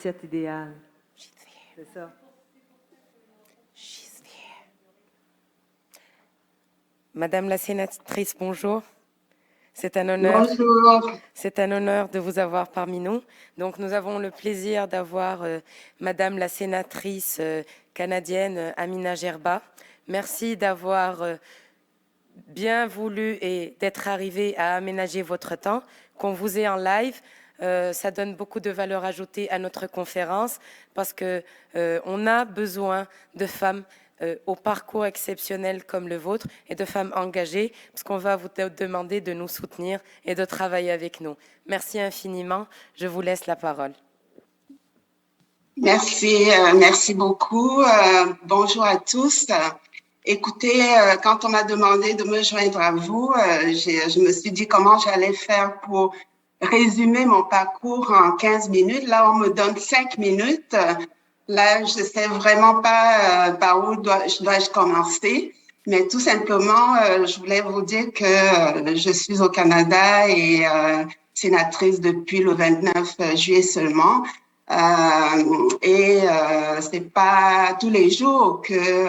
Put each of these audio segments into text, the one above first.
Cet idéal. C'est ça. Madame la sénatrice, bonjour. C'est un honneur de vous avoir parmi nous. Donc, nous avons le plaisir d'avoir Madame la sénatrice canadienne Amina Gerba. Merci d'avoir bien voulu et d'être arrivé à aménager votre temps, qu'on vous ait en live. Ça donne beaucoup de valeur ajoutée à notre conférence parce que on a besoin de femmes au parcours exceptionnel comme le vôtre et de femmes engagées, parce qu'on va vous demander de nous soutenir et de travailler avec nous. Merci infiniment. Je vous laisse la parole. Merci beaucoup. Bonjour à tous. Écoutez, quand on m'a demandé de me joindre à vous, je me suis dit comment j'allais faire pour résumer mon parcours en 15 minutes. Là, on me donne 5 minutes. Là, je sais vraiment pas par où dois-je commencer. Mais tout simplement, je voulais vous dire que je suis au Canada et sénatrice depuis le 29 juillet seulement. C'est pas tous les jours que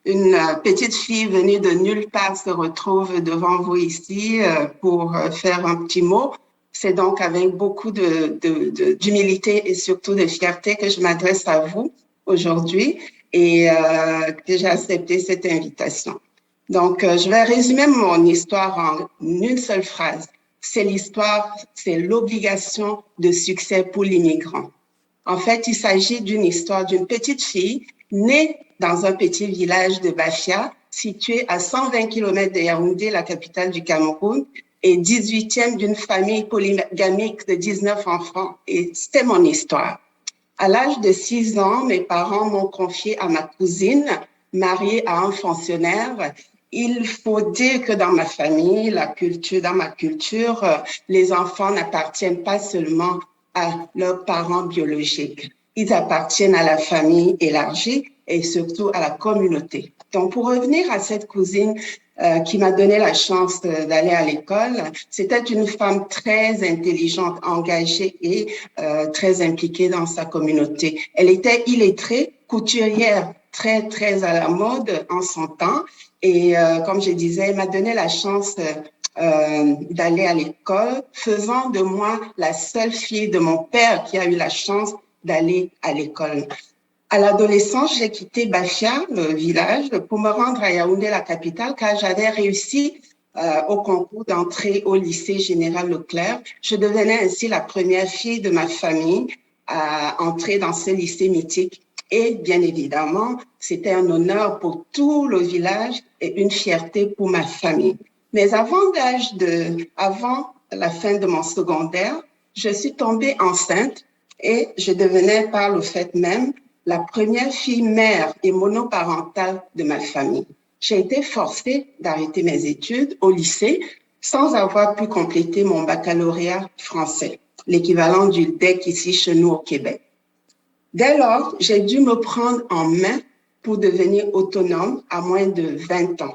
une petite fille venue de nulle part se retrouve devant vous ici pour faire un petit mot. C'est donc avec beaucoup d'humilité et surtout de fierté que je m'adresse à vous aujourd'hui et que j'ai accepté cette invitation. Donc, je vais résumer mon histoire en une seule phrase. C'est l'obligation de succès pour l'immigrant. En fait, il s'agit d'une histoire d'une petite fille née dans un petit village de Bafia, situé à 120 km de Yaoundé, la capitale du Cameroun, et 18e d'une famille polygamique de 19 enfants. Et c'était mon histoire. À l'âge de 6 ans, mes parents m'ont confié à ma cousine, mariée à un fonctionnaire. Il faut dire que dans ma famille, dans ma culture, les enfants n'appartiennent pas seulement à leurs parents biologiques. Ils appartiennent à la famille élargie et surtout à la communauté. Donc, pour revenir à cette cousine qui m'a donné la chance d'aller à l'école, c'était une femme très intelligente, engagée et très impliquée dans sa communauté. Elle était illettrée, couturière, très, très à la mode en son temps. Et comme je disais, elle m'a donné la chance d'aller à l'école, faisant de moi la seule fille de mon père qui a eu la chance d'aller à l'école. À l'adolescence, j'ai quitté Bafia, le village, pour me rendre à Yaoundé, la capitale, car j'avais réussi au concours d'entrée au lycée Général Leclerc. Je devenais ainsi la première fille de ma famille à entrer dans ce lycée mythique. Et bien évidemment, c'était un honneur pour tout le village et une fierté pour ma famille. Mais avant la fin de mon secondaire, je suis tombée enceinte et je devenais par le fait même la première fille mère et monoparentale de ma famille. J'ai été forcée d'arrêter mes études au lycée sans avoir pu compléter mon baccalauréat français, l'équivalent du DEC ici chez nous au Québec. Dès lors, j'ai dû me prendre en main pour devenir autonome à moins de 20 ans.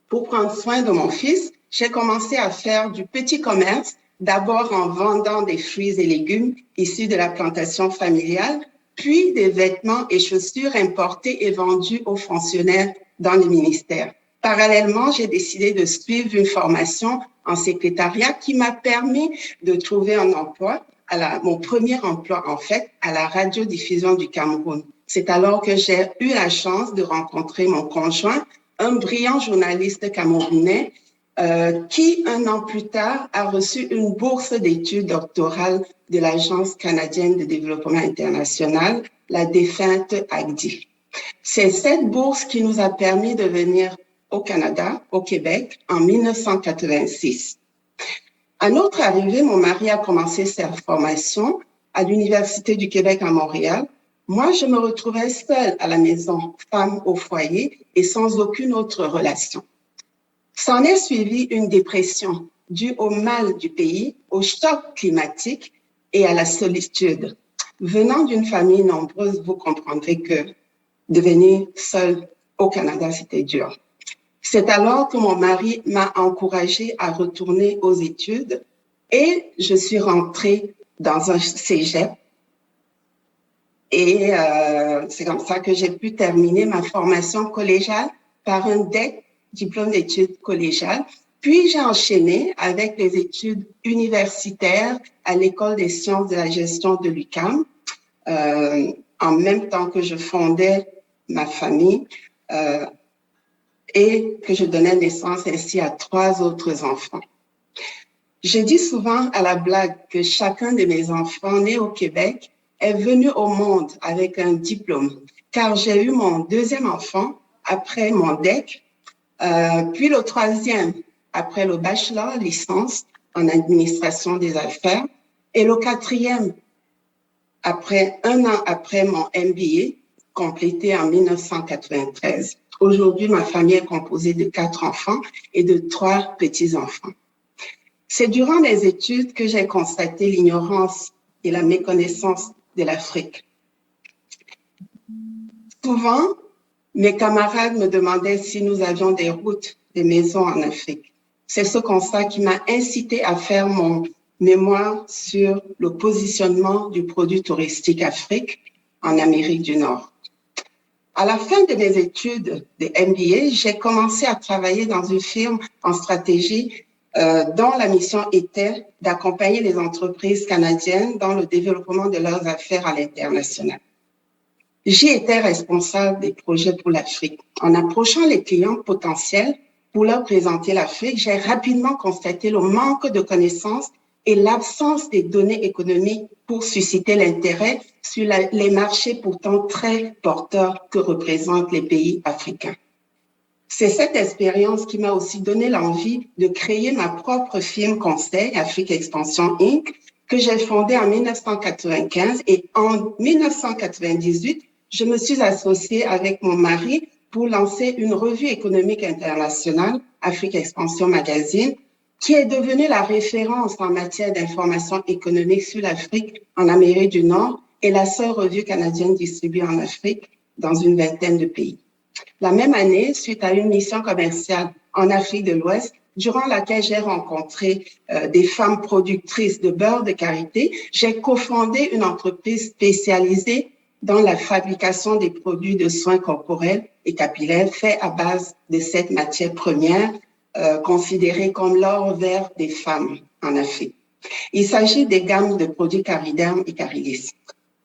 Pour prendre soin de mon fils, j'ai commencé à faire du petit commerce, d'abord en vendant des fruits et légumes issus de la plantation familiale, puis des vêtements et chaussures importés et vendus aux fonctionnaires dans les ministères. Parallèlement, j'ai décidé de suivre une formation en secrétariat qui m'a permis de trouver un emploi, mon premier emploi en fait, à la radiodiffusion du Cameroun. C'est alors que j'ai eu la chance de rencontrer mon conjoint, un brillant journaliste camerounais qui, un an plus tard, a reçu une bourse d'études doctorales de l'Agence canadienne de développement international, la défunte ACDI. C'est cette bourse qui nous a permis de venir au Canada, au Québec, en 1986. À notre arrivée, mon mari a commencé sa formation à l'Université du Québec à Montréal. Moi, je me retrouvais seule à la maison, femme au foyer et sans aucune autre relation. S'en est suivi une dépression due au mal du pays, au choc climatique et à la solitude. Venant d'une famille nombreuse, vous comprendrez que devenir seule au Canada, c'était dur. C'est alors que mon mari m'a encouragée à retourner aux études et je suis rentrée dans un cégep Et c'est comme ça que j'ai pu terminer ma formation collégiale par un DEC, diplôme d'études collégiales. Puis j'ai enchaîné avec les études universitaires à l'École des sciences de la gestion de l'UQAM, en même temps que je fondais ma famille et que je donnais naissance ainsi à 3 autres enfants. Je dis souvent à la blague que chacun de mes enfants nés au Québec est venu au monde avec un diplôme, car j'ai eu mon 2e enfant après mon DEC, puis le 3e après le bachelor licence en administration des affaires et le 4e après 1 an après mon MBA complété en 1993. Aujourd'hui, ma famille est composée de 4 enfants et de 3 petits-enfants. C'est durant les études que j'ai constaté l'ignorance et la méconnaissance de l'Afrique. Souvent, mes camarades me demandaient si nous avions des routes, des maisons en Afrique. C'est ce constat qui m'a incité à faire mon mémoire sur le positionnement du produit touristique Afrique en Amérique du Nord. À la fin de mes études de MBA, j'ai commencé à travailler dans une firme en stratégie dont la mission était d'accompagner les entreprises canadiennes dans le développement de leurs affaires à l'international. J'y étais responsable des projets pour l'Afrique. En approchant les clients potentiels pour leur présenter l'Afrique, j'ai rapidement constaté le manque de connaissances et l'absence des données économiques pour susciter l'intérêt sur les marchés pourtant très porteurs que représentent les pays africains. C'est cette expérience qui m'a aussi donné l'envie de créer ma propre firme conseil, Afrique Expansion Inc., que j'ai fondée en 1995 et en 1998, je me suis associée avec mon mari pour lancer une revue économique internationale, Afrique Expansion Magazine, qui est devenue la référence en matière d'information économique sur l'Afrique en Amérique du Nord et la seule revue canadienne distribuée en Afrique dans une 20aine de pays. La même année, suite à une mission commerciale en Afrique de l'Ouest, durant laquelle j'ai rencontré des femmes productrices de beurre de karité, j'ai cofondé une entreprise spécialisée dans la fabrication des produits de soins corporels et capillaires faits à base de cette matière première considérée comme l'or vert des femmes en Afrique. Il s'agit des gammes de produits Cariderm et Carilis.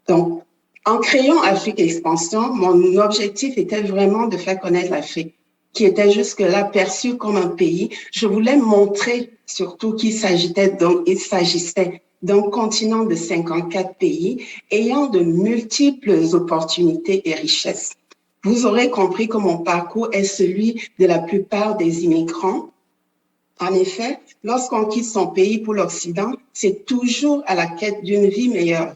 Donc, en créant Afrique Expansion, mon objectif était vraiment de faire connaître l'Afrique, qui était jusque-là perçue comme un pays. Je voulais montrer surtout qu'il s'agissait d'un continent de 54 pays ayant de multiples opportunités et richesses. Vous aurez compris que mon parcours est celui de la plupart des immigrants. En effet, lorsqu'on quitte son pays pour l'Occident, c'est toujours à la quête d'une vie meilleure.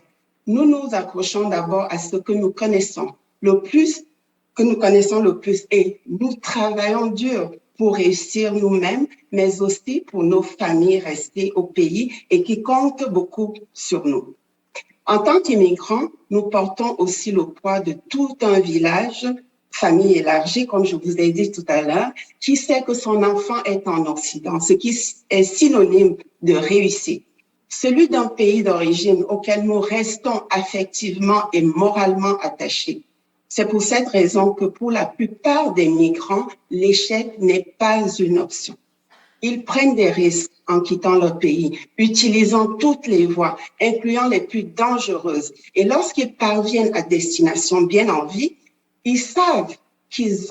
Nous nous accrochons d'abord à ce que nous connaissons le plus et nous travaillons dur pour réussir nous-mêmes, mais aussi pour nos familles restées au pays et qui comptent beaucoup sur nous. En tant qu'immigrants, nous portons aussi le poids de tout un village, famille élargie, comme je vous ai dit tout à l'heure, qui sait que son enfant est en Occident, ce qui est synonyme de réussite. Celui d'un pays d'origine auquel nous restons affectivement et moralement attachés. C'est pour cette raison que pour la plupart des migrants, l'échec n'est pas une option. Ils prennent des risques en quittant leur pays, utilisant toutes les voies, incluant les plus dangereuses. Et lorsqu'ils parviennent à destination bien en vie, ils savent qu'ils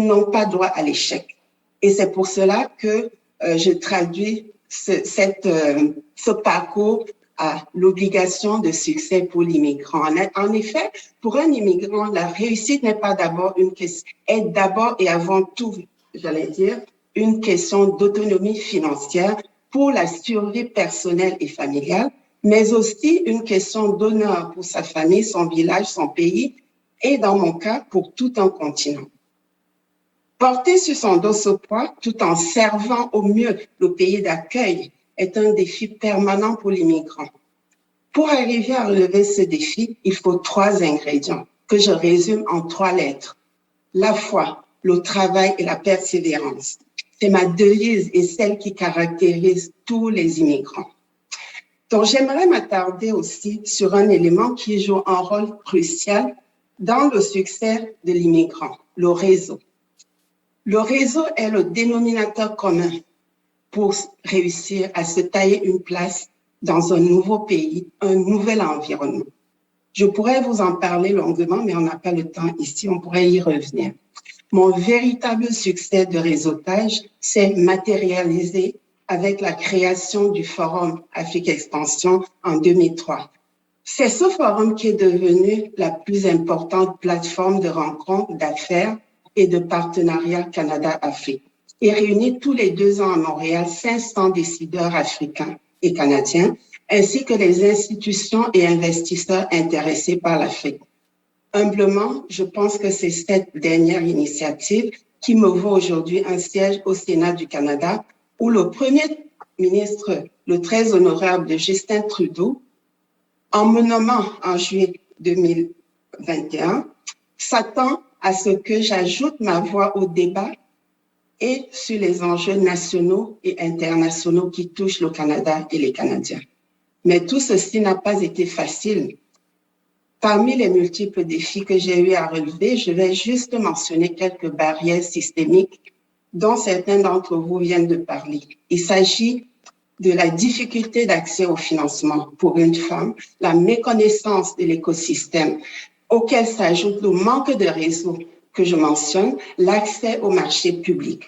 n'ont pas droit à l'échec. Et c'est pour cela que je traduis ce parcours à l'obligation de succès pour l'immigrant. En effet, pour un immigrant, la réussite n'est pas d'abord est d'abord et avant tout, une question d'autonomie financière pour la survie personnelle et familiale, mais aussi une question d'honneur pour sa famille, son village, son pays, et dans mon cas, pour tout un continent. Porter sur son dos ce poids tout en servant au mieux le pays d'accueil est un défi permanent pour l'immigrant. Pour arriver à relever ce défi, il faut 3 ingrédients que je résume en 3 lettres. La foi, le travail et la persévérance. C'est ma devise et celle qui caractérise tous les immigrants. Donc, j'aimerais m'attarder aussi sur un élément qui joue un rôle crucial dans le succès de l'immigrant, le réseau. Le réseau est le dénominateur commun pour réussir à se tailler une place dans un nouveau pays, un nouvel environnement. Je pourrais vous en parler longuement, mais on n'a pas le temps ici, on pourrait y revenir. Mon véritable succès de réseautage s'est matérialisé avec la création du Forum Afrique Expansion en 2003. C'est ce forum qui est devenu la plus importante plateforme de rencontres d'affaires et de partenariat Canada-Afrique. Il réunit tous les 2 ans à Montréal 500 décideurs africains et canadiens, ainsi que les institutions et investisseurs intéressés par l'Afrique. Humblement, je pense que c'est cette dernière initiative qui me vaut aujourd'hui un siège au Sénat du Canada, où le Premier ministre, le très honorable Justin Trudeau, en me nommant en juillet 2021, s'attend à ce que j'ajoute ma voix au débat et sur les enjeux nationaux et internationaux qui touchent le Canada et les Canadiens. Mais tout ceci n'a pas été facile. Parmi les multiples défis que j'ai eu à relever, je vais juste mentionner quelques barrières systémiques dont certains d'entre vous viennent de parler. Il s'agit de la difficulté d'accès au financement pour une femme, la méconnaissance de l'écosystème auquel s'ajoute le manque de réseau que je mentionne, l'accès au marché public.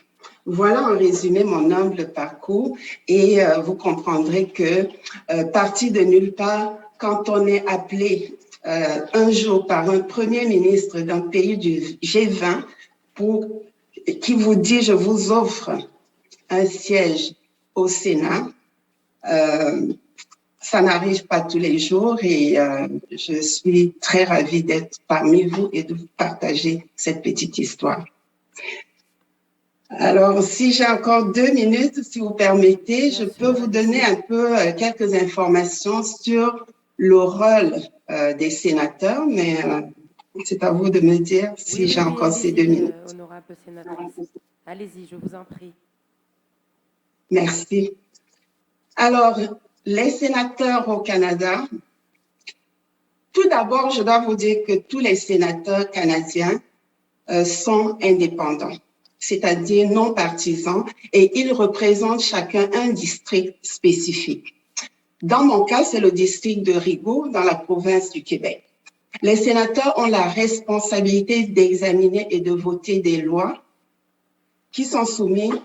Voilà en résumé mon humble parcours et vous comprendrez que parti de nulle part, quand on est appelé un jour par un premier ministre d'un pays du G20 qui vous dit « je vous offre un siège au Sénat », ça n'arrive pas tous les jours et je suis très ravie d'être parmi vous et de vous partager cette petite histoire. Alors, si j'ai encore 2 minutes, si vous permettez, je peux vous donner un peu quelques informations sur le rôle des sénateurs, mais c'est à vous de me dire si j'ai encore ces 2 minutes. Honorable sénatrice, allez-y, je vous en prie. Merci. Alors, les sénateurs au Canada, tout d'abord, je dois vous dire que tous les sénateurs canadiens sont indépendants, c'est-à-dire non partisans, et ils représentent chacun un district spécifique. Dans mon cas, c'est le district de Rigaud, dans la province du Québec. Les sénateurs ont la responsabilité d'examiner et de voter des lois qui sont soumises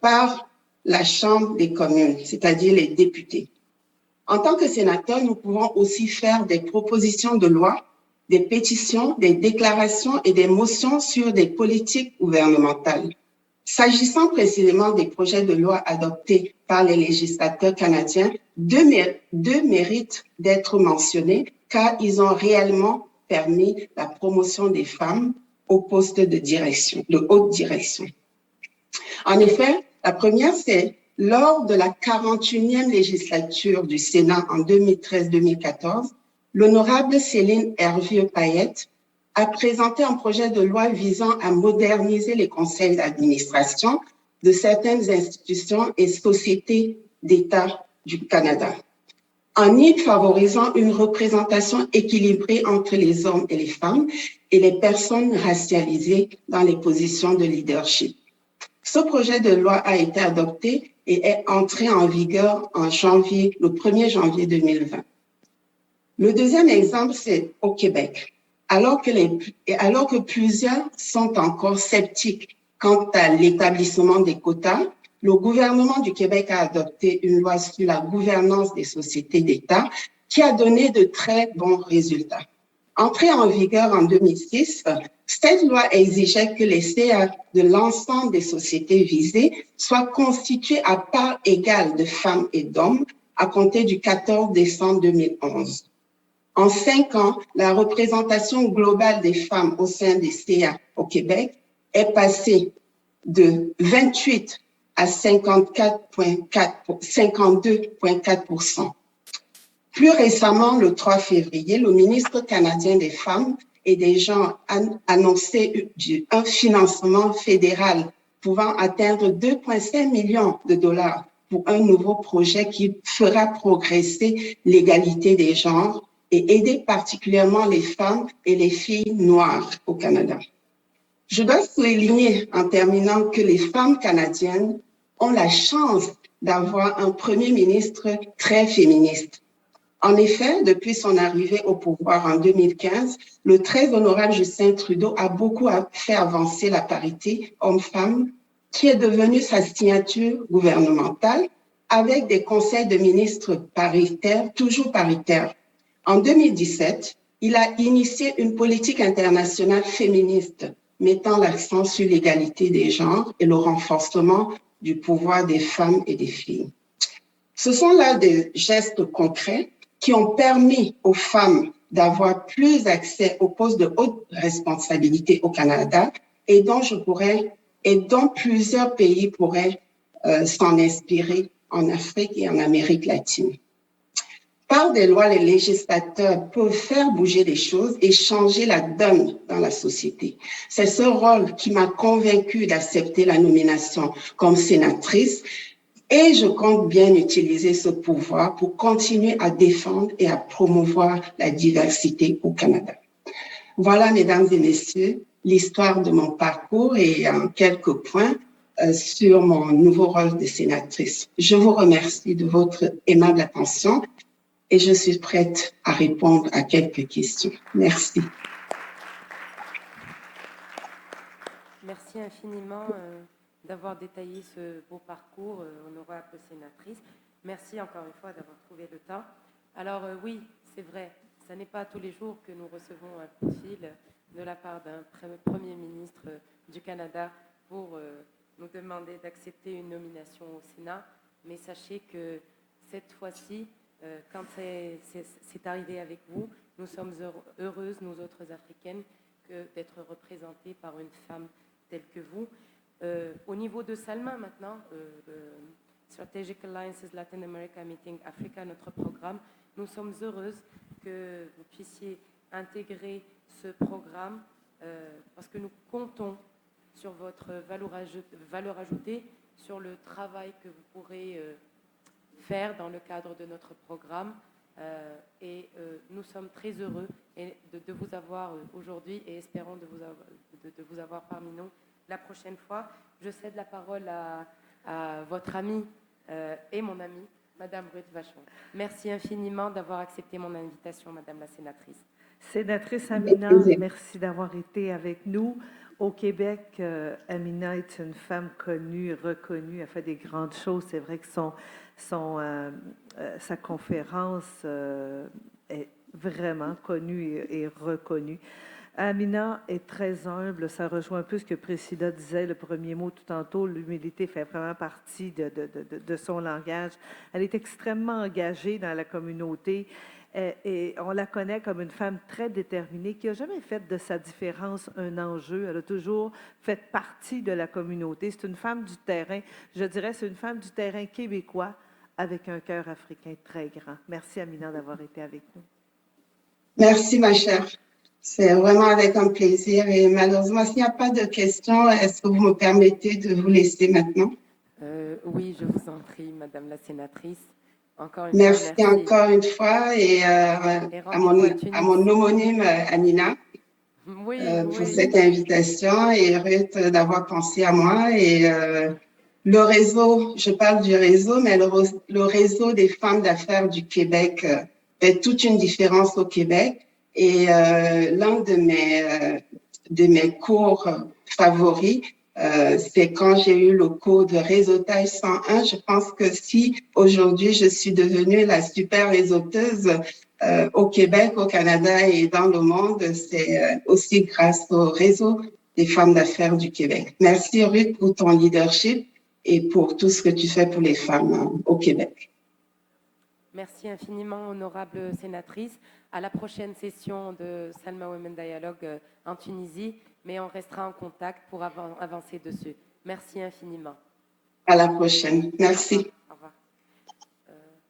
par la Chambre des communes, c'est-à-dire les députés. En tant que sénateurs, nous pouvons aussi faire des propositions de loi, des pétitions, des déclarations et des motions sur des politiques gouvernementales. S'agissant précisément des projets de loi adoptés par les législateurs canadiens, deux méritent d'être mentionnés car ils ont réellement permis la promotion des femmes au poste de direction, de haute direction. En effet, la première, c'est lors de la 41e législature du Sénat en 2013-2014, l'honorable Céline Hervieux-Payette a présenté un projet de loi visant à moderniser les conseils d'administration de certaines institutions et sociétés d'État du Canada, en y favorisant une représentation équilibrée entre les hommes et les femmes et les personnes racialisées dans les positions de leadership. Ce projet de loi a été adopté et est entré en vigueur en janvier, le 1er janvier 2020. Le deuxième exemple, c'est au Québec. Alors que plusieurs sont encore sceptiques quant à l'établissement des quotas, le gouvernement du Québec a adopté une loi sur la gouvernance des sociétés d'État qui a donné de très bons résultats. Entrée en vigueur en 2006, cette loi exigeait que les CA de l'ensemble des sociétés visées soient constituées à part égale de femmes et d'hommes à compter du 14 décembre 2011. En 5 ans, la représentation globale des femmes au sein des CA au Québec est passée de 28 à 52,4%. Plus récemment, le 3 février, le ministre canadien des Femmes et des Genres a annoncé un financement fédéral pouvant atteindre 2,5 millions de dollars pour un nouveau projet qui fera progresser l'égalité des genres et aider particulièrement les femmes et les filles noires au Canada. Je dois souligner en terminant que les femmes canadiennes ont la chance d'avoir un premier ministre très féministe. En effet, depuis son arrivée au pouvoir en 2015, le très honorable Justin Trudeau a beaucoup fait avancer la parité homme-femme, qui est devenue sa signature gouvernementale, avec des conseils de ministres paritaires, toujours paritaires. En 2017, il a initié une politique internationale féministe, mettant l'accent sur l'égalité des genres et le renforcement du pouvoir des femmes et des filles. Ce sont là des gestes concrets qui ont permis aux femmes d'avoir plus accès aux postes de haute responsabilité au Canada et dont plusieurs pays pourraient s'en inspirer en Afrique et en Amérique latine. Par des lois, les législateurs peuvent faire bouger les choses et changer la donne dans la société. C'est ce rôle qui m'a convaincue d'accepter la nomination comme sénatrice et je compte bien utiliser ce pouvoir pour continuer à défendre et à promouvoir la diversité au Canada. Voilà, mesdames et messieurs, l'histoire de mon parcours et en quelques points sur mon nouveau rôle de sénatrice. Je vous remercie de votre aimable attention et je suis prête à répondre à quelques questions. Merci. Merci infiniment d'avoir détaillé ce beau parcours, honorable sénatrice. Merci encore une fois d'avoir trouvé le temps. Alors oui, c'est vrai, ce n'est pas tous les jours que nous recevons un coup de fil de la part d'un Premier ministre du Canada pour nous demander d'accepter une nomination au Sénat. Mais sachez que cette fois-ci, quand c'est arrivé avec vous, nous sommes heureuses, nous autres Africaines, d'être représentées par une femme telle que vous. Au niveau de Salma maintenant, Strategic Alliances Latin America Meeting Africa, notre programme, nous sommes heureuses que vous puissiez intégrer ce programme parce que nous comptons sur votre valeur ajoutée, sur le travail que vous pourrez faire dans le cadre de notre programme. Et nous sommes très heureux de vous avoir aujourd'hui et espérons de vous avoir parmi nous la prochaine fois. Je cède la parole à votre amie et mon amie, Madame Ruth Vachon. Merci infiniment d'avoir accepté mon invitation, Madame la sénatrice. Sénatrice Amina, merci d'avoir été avec nous. Au Québec, Amina est une femme connue, reconnue, elle fait des grandes choses. C'est vrai que sa conférence est vraiment connue et reconnue. Amina est très humble, ça rejoint un peu ce que Priscilla disait, le premier mot tout tantôt, l'humilité fait vraiment partie de son langage. Elle est extrêmement engagée dans la communauté et on la connaît comme une femme très déterminée qui n'a jamais fait de sa différence un enjeu. Elle a toujours fait partie de la communauté. C'est une femme du terrain, je dirais c'est une femme du terrain québécois avec un cœur africain très grand. Merci Amina d'avoir été avec nous. Merci ma chère. C'est vraiment avec un plaisir et malheureusement, s'il n'y a pas de questions, est-ce que vous me permettez de vous laisser maintenant? Oui, je vous en prie, Madame la sénatrice. Encore une merci. Fois, merci encore une fois et à mon homonyme Amina pour cette invitation et Ruth d'avoir pensé à moi et le réseau, je parle du réseau, mais le réseau des femmes d'affaires du Québec fait toute une différence au Québec. Et l'un de mes cours favoris, c'est quand j'ai eu le cours de réseautage 101. Je pense que si aujourd'hui je suis devenue la super réseauteuse au Québec, au Canada et dans le monde, c'est aussi grâce au réseau des femmes d'affaires du Québec. Merci Ruth pour ton leadership et pour tout ce que tu fais pour les femmes au Québec. Merci infiniment, honorable sénatrice. À la prochaine session de Salma Women Dialogue en Tunisie, mais on restera en contact pour avancer dessus. Merci infiniment. À la prochaine. Merci. Au revoir.